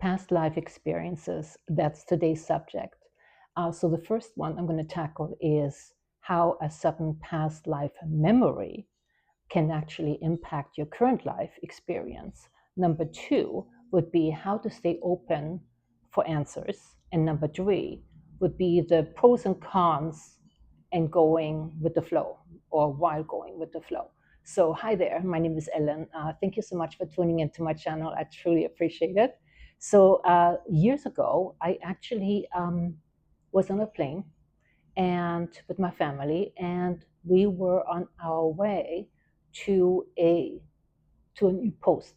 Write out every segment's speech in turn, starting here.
past life experiences. That's today's subject. So the first one I'm going to tackle is how a certain past life memory can actually impact your current life experience. Number two would be how to stay open for answers. And number three would be the pros and cons and going with the flow, or while going with the flow. So, hi there, my name is Ellen. Thank you so much for tuning into my channel. I truly appreciate it. So, years ago, I actually was on a plane and with my family, and we were on our way to a new post.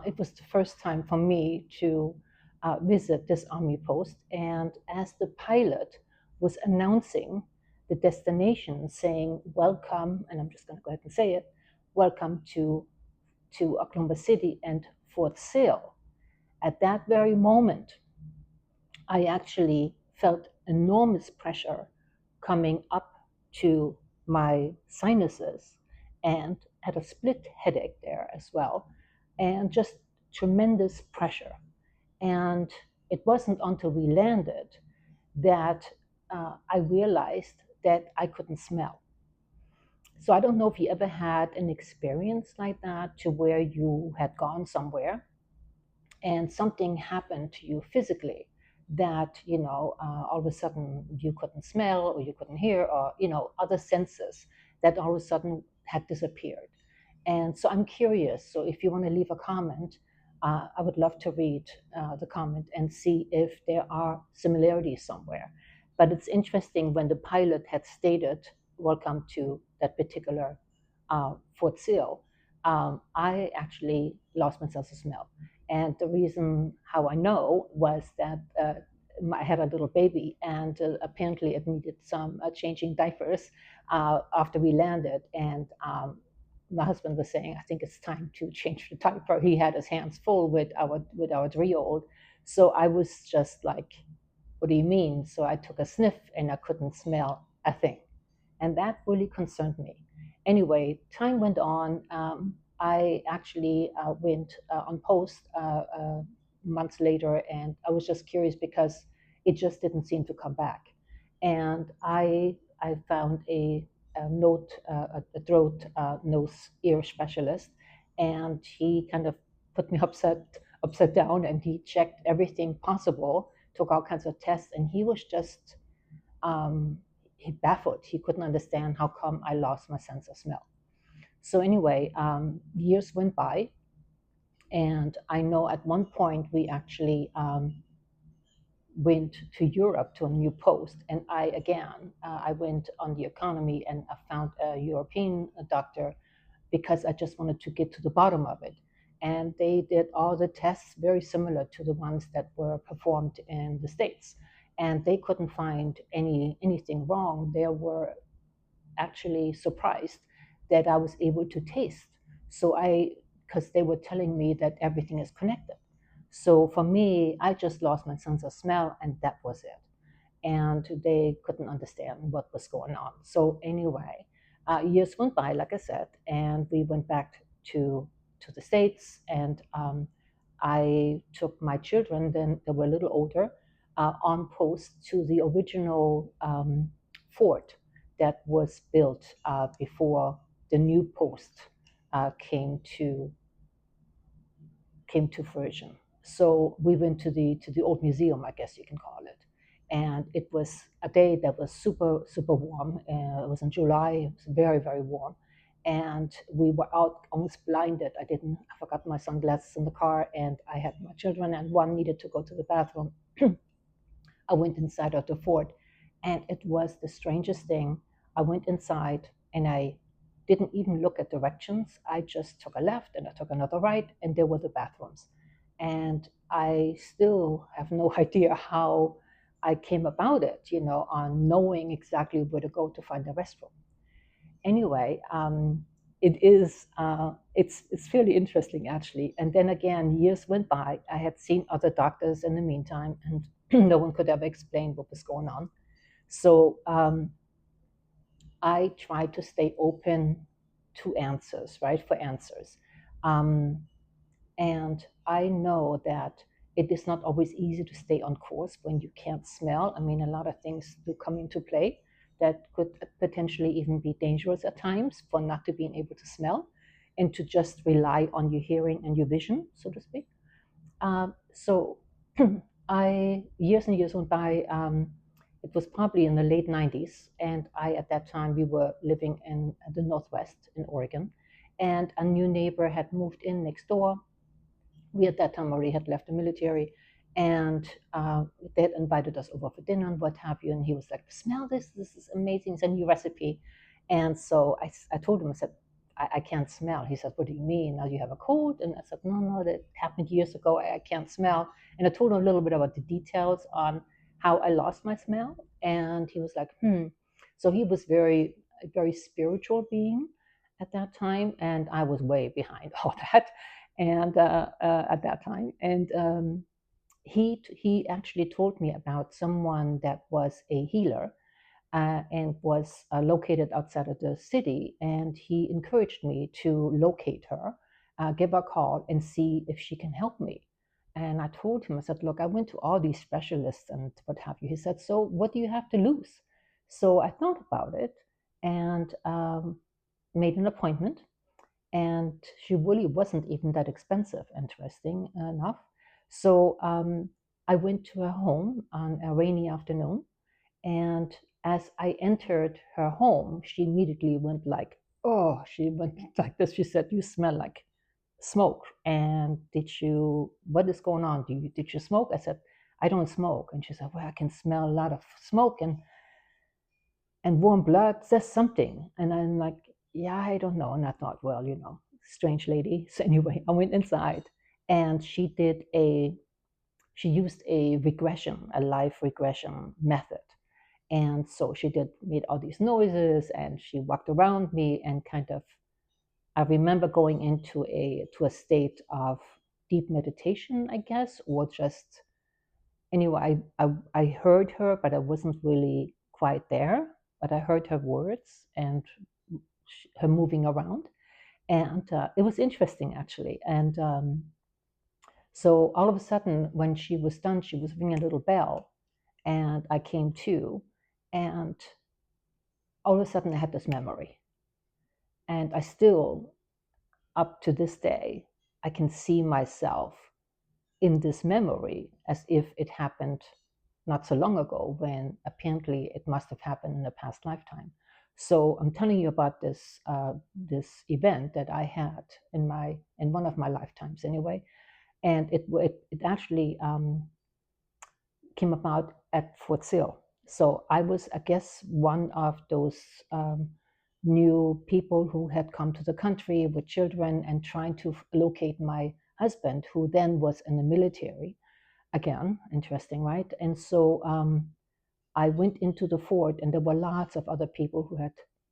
It was the first time for me to visit this army post, and as the pilot was announcing the destination, saying "Welcome," and I'm just going to go ahead and say it, "Welcome to Oklahoma City and Fort Sill." At that very moment, I actually felt enormous pressure coming up to my sinuses and had a split headache there as well, and just tremendous pressure. And it wasn't until we landed that I realized that I couldn't smell. So I don't know if you ever had an experience like that, to where you had gone somewhere and something happened to you physically that, all of a sudden you couldn't smell or you couldn't hear, or other senses that all of a sudden had disappeared. And so I'm curious, so if you want to leave a comment, I would love to read the comment and see if there are similarities somewhere. But it's interesting, when the pilot had stated "Welcome to that particular Fort Sill," I actually lost my sense of smell. And the reason how I know was that I had a little baby, and apparently it needed some changing diapers after we landed. And my husband was saying, "I think it's time to change the diaper." He had his hands full with our 3-year-old. So I was just like, "What do you mean?" So I took a sniff and I couldn't smell a thing, and that really concerned me. Anyway, time went on. I actually went on post months later, and I was just curious because it just didn't seem to come back. And I found a throat, nose, ear specialist, and he kind of put me upside down, and he checked everything possible, took all kinds of tests, and he was just um, he baffled. He couldn't understand how come I lost my sense of smell. So anyway, years went by, and I know at one point we actually went to Europe to a new post, and I went on the economy, and I found a European doctor because I just wanted to get to the bottom of it. And they did all the tests very similar to the ones that were performed in the States. And they couldn't find anything wrong. They were actually surprised that I was able to taste. Because they were telling me that everything is connected. So for me, I just lost my sense of smell, and that was it. And they couldn't understand what was going on. So anyway, years went by, like I said, and we went back to the States, and I took my children, then they were a little older, on post to the original fort that was built before the new post came to fruition. So we went to the old museum, I guess you can call it, and it was a day that was super super warm. It was in July. It was very very warm, and we were out almost blinded. I forgot my sunglasses in the car, and I had my children, and one needed to go to the bathroom. I went inside of the fort, and it was the strangest thing. I went inside, and I didn't even look at directions. I just took a left and I took another right, and there were the bathrooms. And I still have no idea how I came about it, on knowing exactly where to go to find the restroom. Anyway, it's fairly interesting, actually. And then again, years went by. I had seen other doctors in the meantime, and no one could ever explain what was going on. So I tried to stay open to answers, right? For answers. Um, and I know that it is not always easy to stay on course when you can't smell. I mean, a lot of things do come into play that could potentially even be dangerous at times for not to being able to smell and to just rely on your hearing and your vision, so to speak. So I years and years went by. It was probably in the late 90s, and at that time we were living in the Northwest in Oregon, and a new neighbor had moved in next door. We at that time already had left the military, and they had invited us over for dinner and what have you. And he was like, "Smell this! This is amazing! It's a new recipe." And so I told him, I said, I can't smell. He said, "What do you mean? Now you have a cold?" And I said, "No, no, that happened years ago. I can't smell." And I told him a little bit about the details on how I lost my smell. And he was like, "Hmm." So he was very spiritual being at that time, and I was way behind all that and at that time. And he actually told me about someone that was a healer and was located outside of the city. And he encouraged me to locate her, give her a call, and see if she can help me. And I told him, I said, "Look, I went to all these specialists and what have you." He said, "So what do you have to lose?" So I thought about it and made an appointment, and she really wasn't even that expensive, interesting enough. So I went to her home on a rainy afternoon, and as I entered her home, she immediately went like, oh, she went like this. She said, "You smell like smoke. And what is going on? Did you smoke?" I said, "I don't smoke." And she said, "Well, I can smell a lot of smoke and warm blood says something." And I'm like, "Yeah, I don't know." And I thought, well, strange lady. So anyway, I went inside, and she used a live regression method. And so she made all these noises, and she walked around me and kind of, I remember going into a state of deep meditation, I guess, or just, anyway, I heard her, but I wasn't really quite there. But I heard her words and her moving around, and it was interesting actually. And so all of a sudden, when she was done, she was ringing a little bell, and I came to, and all of a sudden I had this memory, and I still, up to this day, I can see myself in this memory as if it happened not so long ago, when apparently it must have happened in a past lifetime. So I'm telling you about this event that I had in one of my lifetimes anyway, and it actually came about at Fort Sill. So I was, I guess, one of those new people who had come to the country with children and trying to locate my husband, who then was in the military. Again, interesting, right? And so I went into the fort, and there were lots of other people who had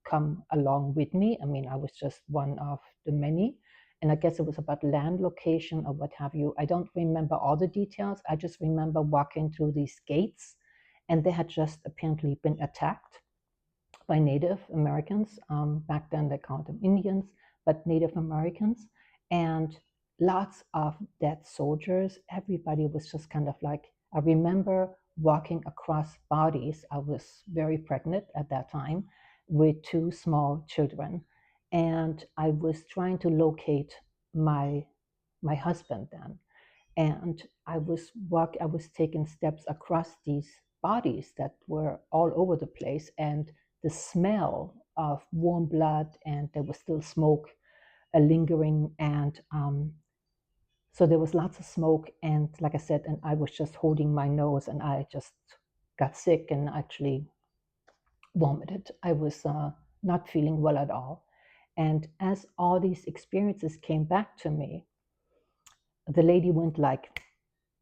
come along with me. I mean, I was just one of the many. And I guess it was about land location or what have you. I don't remember all the details. I just remember walking through these gates, and they had just apparently been attacked by Native Americans. Back then, they called them Indians, but Native Americans. And lots of dead soldiers. Everybody was just kind of like, I remember walking across bodies. I was very pregnant at that time with two small children. And I was trying to locate my my husband then. And I was taking steps across these bodies that were all over the place, and the smell of warm blood, and there was still smoke lingering. And so there was lots of smoke, and like I said, and I was just holding my nose, and I just got sick and actually vomited. I was not feeling well at all. And as all these experiences came back to me, the lady went like,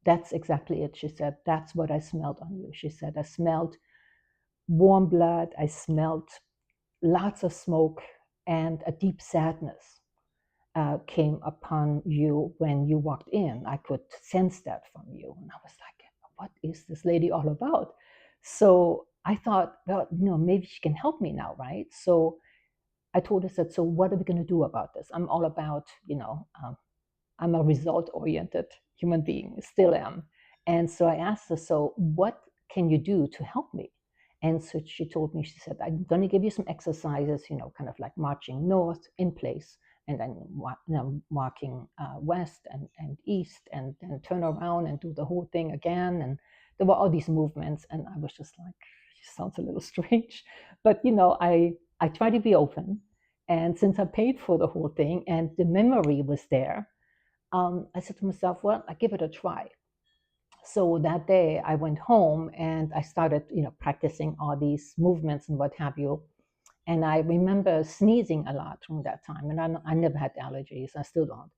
"That's exactly it." She said, "That's what I smelled on you." She said, "I smelled warm blood. I smelled lots of smoke, and a deep sadness came upon you when you walked in. I could sense that from you." And I was like, "What is this lady all about?" So I thought, well, maybe she can help me now, right? So I told her, said, "So what are we going to do about this? I'm all about, I'm a result-oriented human being, still am. And so I asked her, so what can you do to help me? And so she told me, she said, I'm going to give you some exercises, kind of like marching north in place, and then walking west and east, and then turn around and do the whole thing again. And there were all these movements, and I was just like, sounds a little strange. But, I try to be open. And since I paid for the whole thing and the memory was there, I said to myself, well, I give it a try. So that day I went home and I started, practicing all these movements and what have you. And I remember sneezing a lot from that time. And I never had allergies. I still don't.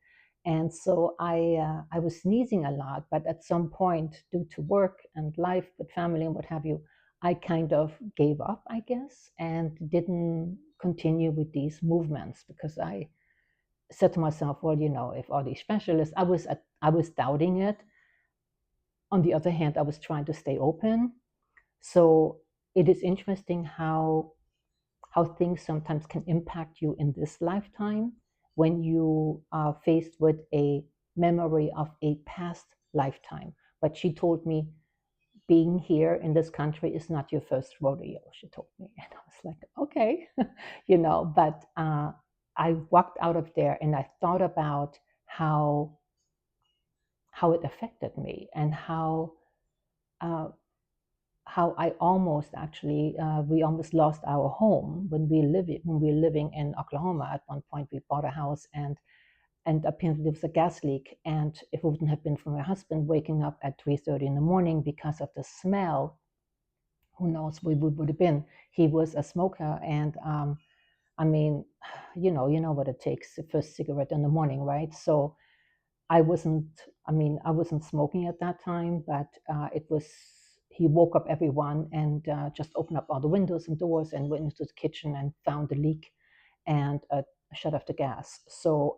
And so I was sneezing a lot. But at some point, due to work and life, with family and what have you, I kind of gave up, I guess, and didn't continue with these movements because I said to myself, well, if all these specialists, I was doubting it. On the other hand, I was trying to stay open. So it is interesting how things sometimes can impact you in this lifetime when you are faced with a memory of a past lifetime. But she told me, being here in this country is not your first rodeo, she told me. And I was like, okay, but I walked out of there and I thought about how it affected me and uh, how I almost actually we almost lost our home when we were living in Oklahoma. At one point, we bought a house and apparently there was a gas leak. And if it wouldn't have been for my husband waking up at 3:30 in the morning because of the smell, who knows where we would have been. He was a smoker, and I mean, you know what it takes, the first cigarette in the morning, right? So I wasn't, I wasn't smoking at that time, but it was, he woke up everyone and just opened up all the windows and doors and went into the kitchen and found the leak and shut off the gas. So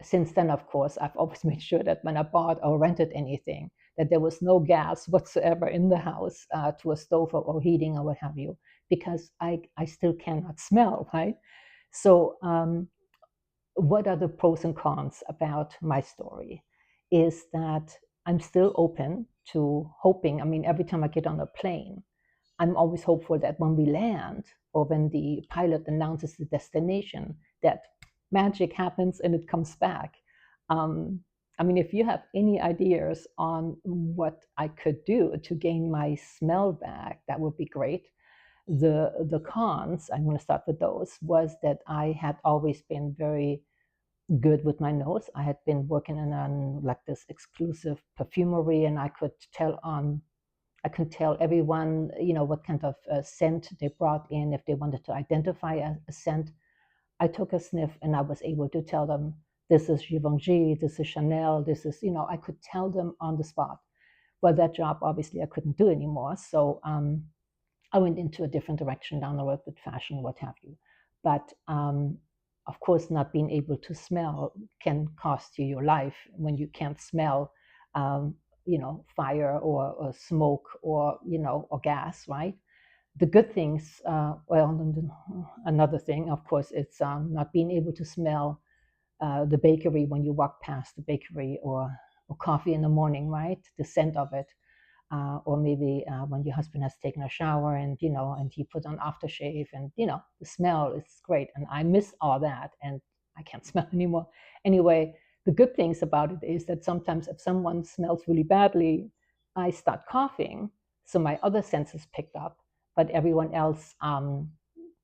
since then, of course, I've always made sure that when I bought or rented anything, that there was no gas whatsoever in the house to a stove or heating or what have you, because I still cannot smell, right? So what are the pros and cons about my story is that I'm still open to hoping. I mean, every time I get on a plane, I'm always hopeful that when we land or when the pilot announces the destination, that magic happens and it comes back. Um, I mean, if you have any ideas on what I could do to gain my smell back, that would be great. The cons, I'm going to start with those, was that I had always been very good with my nose. I had been working in like this exclusive perfumery, and I could tell everyone, what kind of scent they brought in if they wanted to identify a scent. I took a sniff and I was able to tell them, this is Givenchy, this is Chanel, this is, I could tell them on the spot. Well, that job obviously I couldn't do anymore. So I went into a different direction down the road with fashion, what have you. But of course, not being able to smell can cost you your life when you can't smell, fire or smoke or, or gas, right? The good things, another thing, of course, it's not being able to smell the bakery when you walk past the bakery or coffee in the morning, right? The scent of it or maybe when your husband has taken a shower and and he put on aftershave and the smell is great, and I miss all that and I can't smell anymore. Anyway, the good things about it is that sometimes if someone smells really badly, I start coughing, so my other senses picked up, but everyone else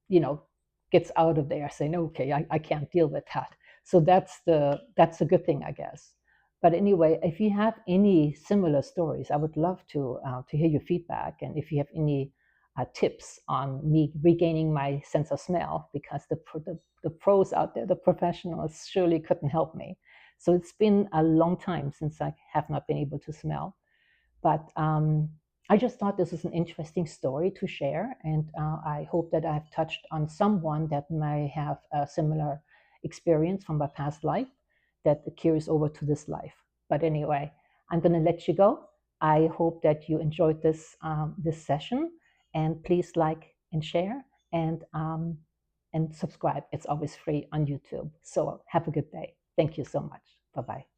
you know gets out of there saying, okay, I can't deal with that. So that's a good thing, I guess. But anyway, if you have any similar stories, I would love to hear your feedback, and if you have any tips on me regaining my sense of smell, because the pros out there, the professionals, surely couldn't help me. So it's been a long time since I have not been able to smell, but I just thought this was an interesting story to share, and I hope that I've touched on someone that may have a similar experience from a past life that carries over to this life. But anyway, I'm going to let you go. I hope that you enjoyed this session, and please like and share and subscribe. It's always free on YouTube. So have a good day. Thank you so much. Bye-bye.